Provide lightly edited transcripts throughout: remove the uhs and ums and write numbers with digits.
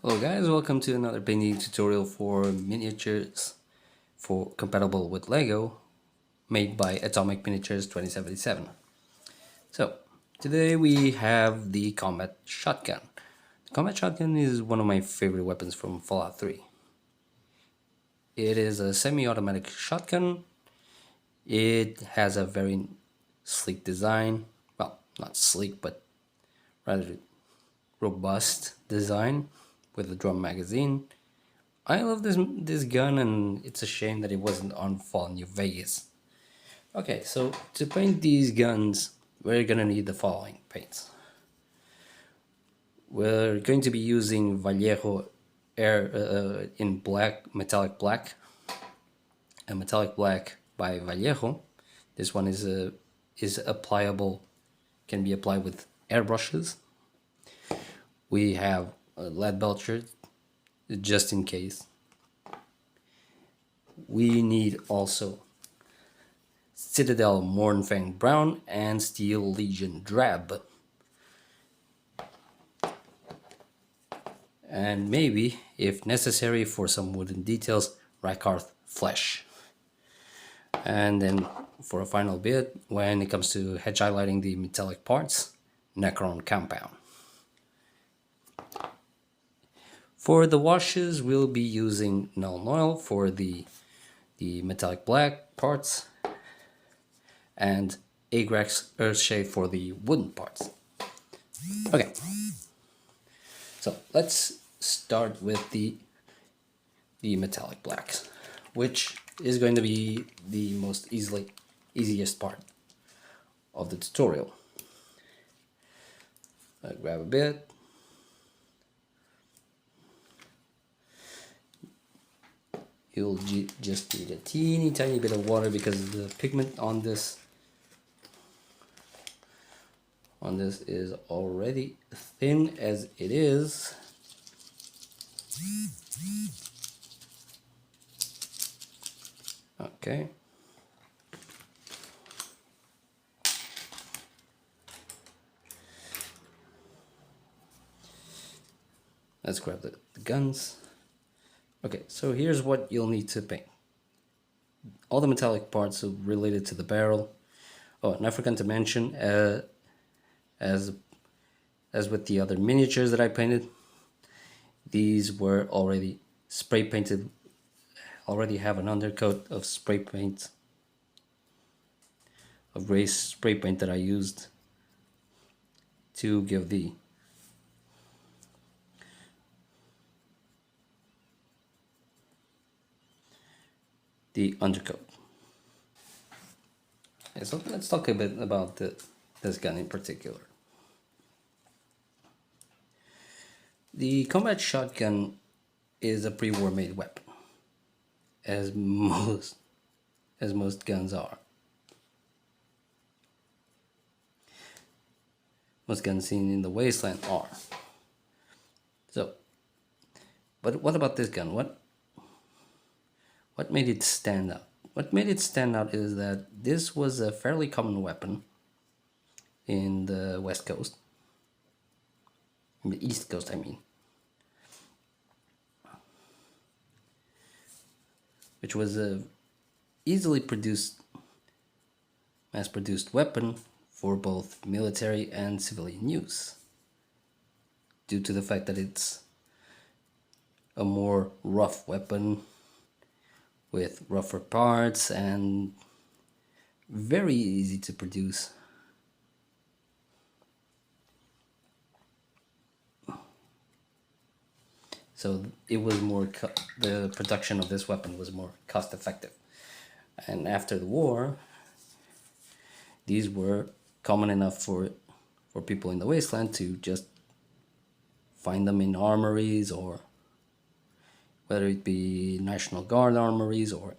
Hello guys, welcome to another painting tutorial for miniatures for compatible with Lego, made by Atomic Miniatures 2077. So, today we have the Combat Shotgun. The Combat Shotgun is one of my favorite weapons from Fallout 3. It is a semi-automatic shotgun. It has a very sleek design. Well, not sleek, but rather robust design with a drum magazine. I love this gun, and it's a shame that it wasn't on Fallout New Vegas. Okay, so to paint these guns, we're gonna need the following paints. We're going to be using Vallejo Air in black, metallic black, a metallic black by Vallejo. This one is applicable, can be applied with airbrushes. We have a lead belcher, just in case. We need also Citadel Mornfang Brown and Steel Legion Drab. And maybe, if necessary for some wooden details, Rakarth Flesh. And then for a final bit, when it comes to hedge highlighting the metallic parts, Necron Compound. For the washes, we'll be using Null Oil for the metallic black parts, and Agrax Earthshade for the wooden parts. Okay, so let's start with the metallic blacks, which is going to be the easiest part of the tutorial. Grab a bit. You'll just need a teeny tiny bit of water because the pigment on this is already thin as it is. Okay. Let's grab the guns. Okay, so here's what you'll need to paint. All the metallic parts are related to the barrel. Oh, and I forgot to mention, as with the other miniatures that I painted, these were already spray painted, already have an undercoat of spray paint, of gray spray paint that I used to give the undercoat. Okay, so let's talk a bit about this gun in particular. The combat shotgun is a pre-war made weapon, as most guns are. Most guns seen in the wasteland are. So, but what about this gun? What made it stand out? What made it stand out is that this was a fairly common weapon in the West Coast, in the East Coast, I mean, which was a easily mass-produced weapon for both military and civilian use, due to the fact that it's a more rough weapon with rougher parts and very easy to produce. So it was the production of this weapon was more cost effective. And after the war, these were common enough for people in the wasteland to just find them in armories, or whether it be National Guard armories or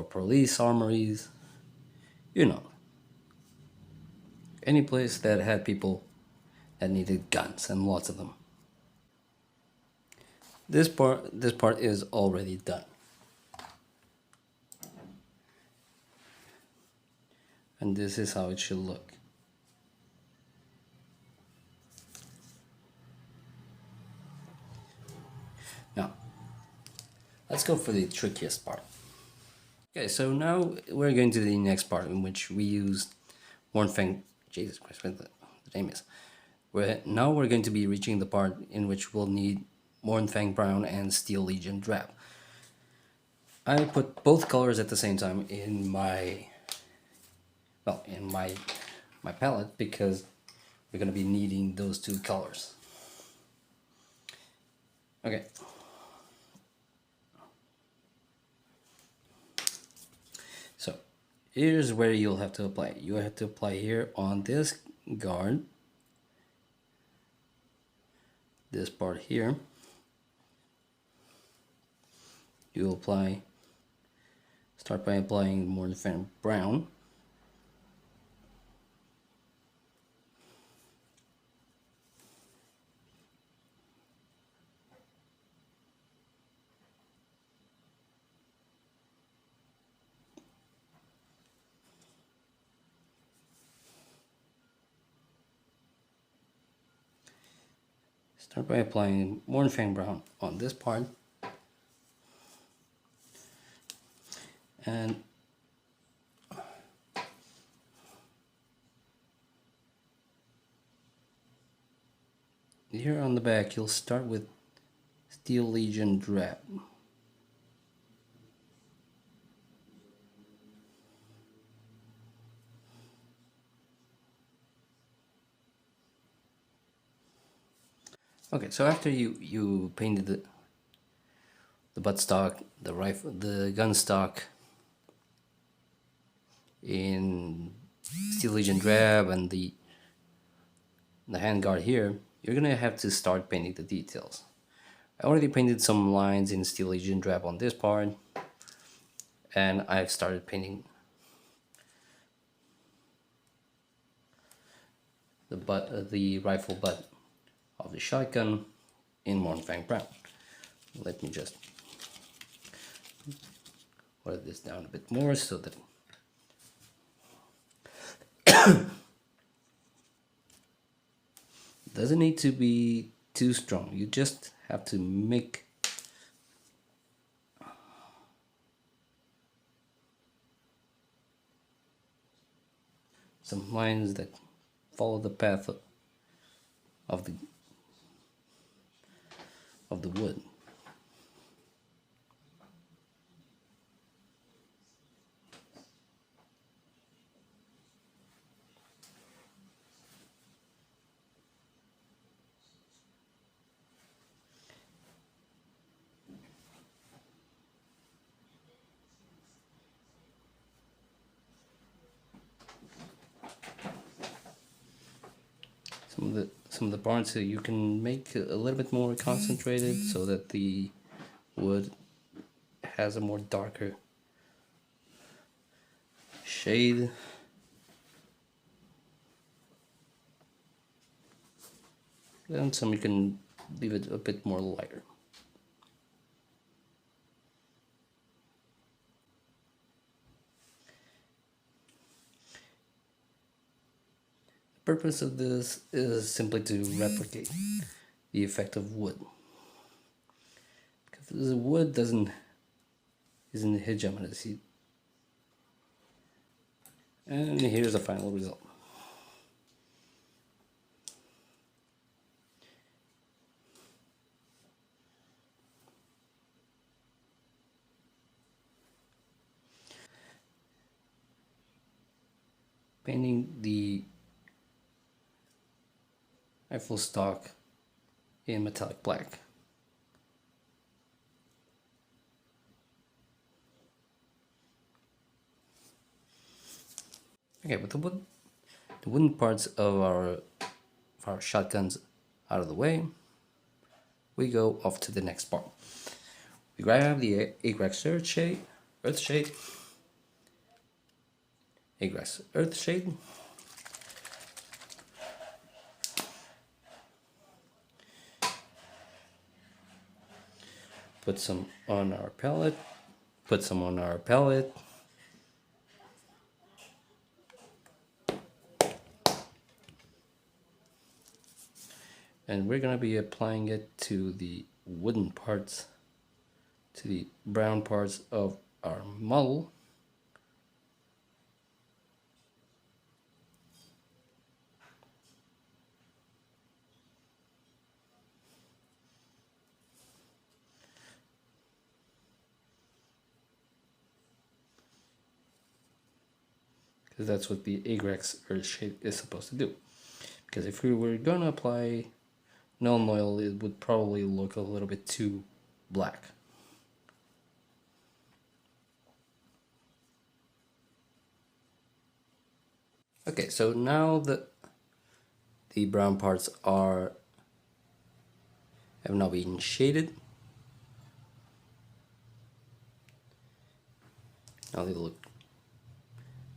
police armories, you know, any place that had people that needed guns, and lots of them. This part is already done. And this is how it should look. Now, let's go for the trickiest part. Okay, so now we're going to the next part in which we use Mornfang. Jesus Christ, what the name is. Now we're going to be reaching the part in which we'll need Mornfang Brown and Steel Legion Drab. I put both colors at the same time in my my palette because we're going to be needing those two colors. Okay. So here's where you'll have to apply. You have to apply here on this guard, this part here. You apply, start by applying Mornfang Brown. Start by applying Mornfang Brown on this part. And here on the back, you'll start with Steel Legion Drab. Okay, so after you painted the buttstock, the rifle, the gun stock in Steel Legion Drab and the handguard here, you're gonna have to start painting the details. I already painted some lines in Steel Legion Drab on this part, and I've started painting the rifle butt of the shotgun in Mornfang Brown. Let me just water this down a bit more so that it doesn't need to be too strong. You just have to make some lines that follow the path of the wood. Some of the parts you can make a little bit more concentrated so that the wood has a more darker shade. And some you can leave it a bit more lighter. The purpose of this is simply to replicate the effect of wood. Because the wood isn't hegemony. And here's the final result. Painting the rifle stock in metallic black. Okay, with the wooden parts of our shotguns out of the way, we go off to the next part. We grab the Agrax Earthshade, put some on our palette, and we're gonna be applying it to the wooden parts to the brown parts of our model. Because that's what the Agrax Earth shade is supposed to do. Because if we were going to apply Nuln Oil, it would probably look a little bit too black. Okay, so now that the brown parts have now been shaded, now they look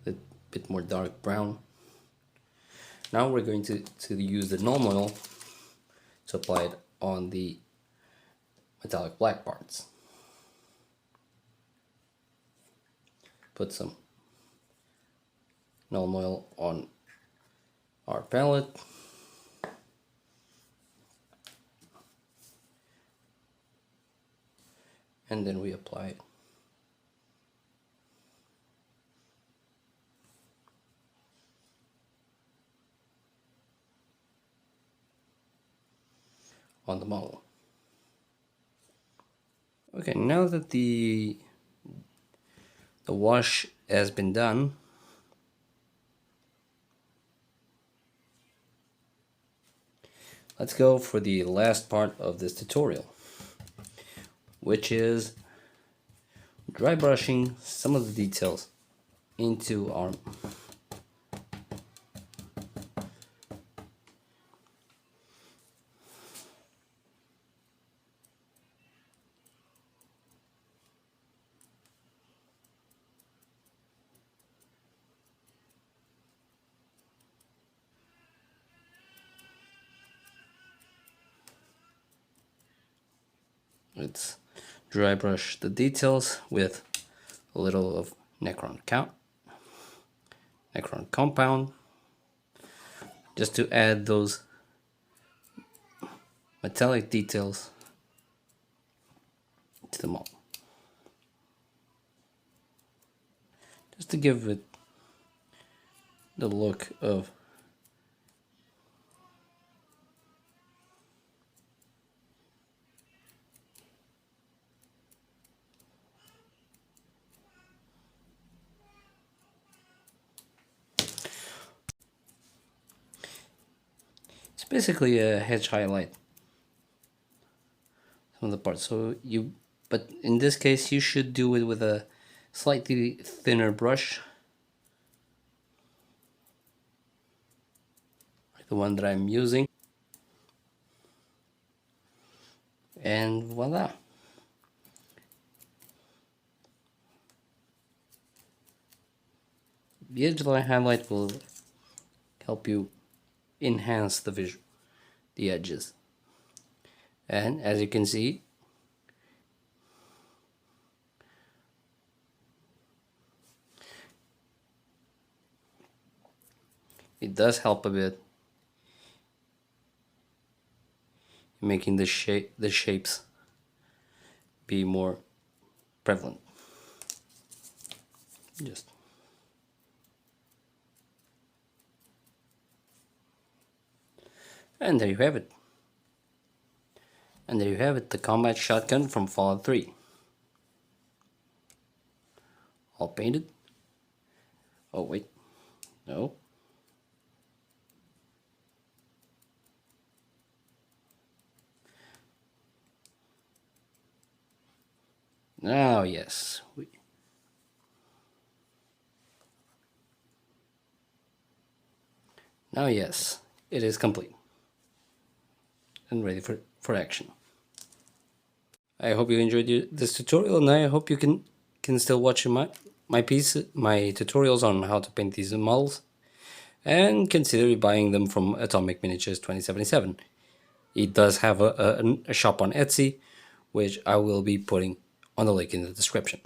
a bit more dark brown. Now we're going to use the Nuln Oil to apply it on the metallic black parts. Put some Nuln Oil on our palette. And then we apply it on the model. Okay, now that the wash has been done, let's go for the last part of this tutorial, which is dry brushing some of the details into our let's dry brush the details with a little of Necron compound, just to add those metallic details to the model, just to give it the look of basically a hedge highlight some of the parts. But in this case you should do it with a slightly thinner brush, like the one that I'm using, and voila. The edge line highlight will help you enhance the edges, and as you can see, it does help a bit in making the shapes be more prevalent. And there you have it. And there you have it, the combat shotgun from Fallout 3. All painted. Oh wait, no. Now yes. Now yes, it is complete and ready for action. I hope you enjoyed this tutorial, and I hope you can still watch my tutorials on how to paint these models, and consider buying them from Atomic Miniatures 2077. It does have a shop on Etsy, which I will be putting on the link in the description.